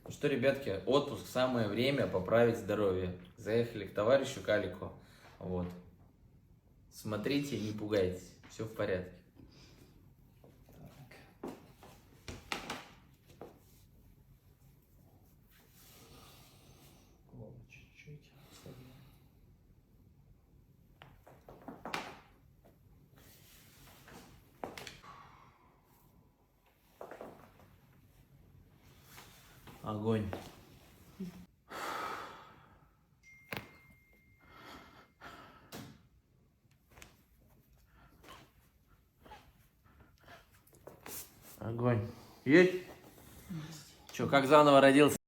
Ну что, ребятки, отпуск, самое время поправить здоровье. Заехали к товарищу Калику. Вот. Смотрите, не пугайтесь. Все в порядке. Чуть-чуть оставим. Огонь. Огонь. Есть? Че, как заново родился?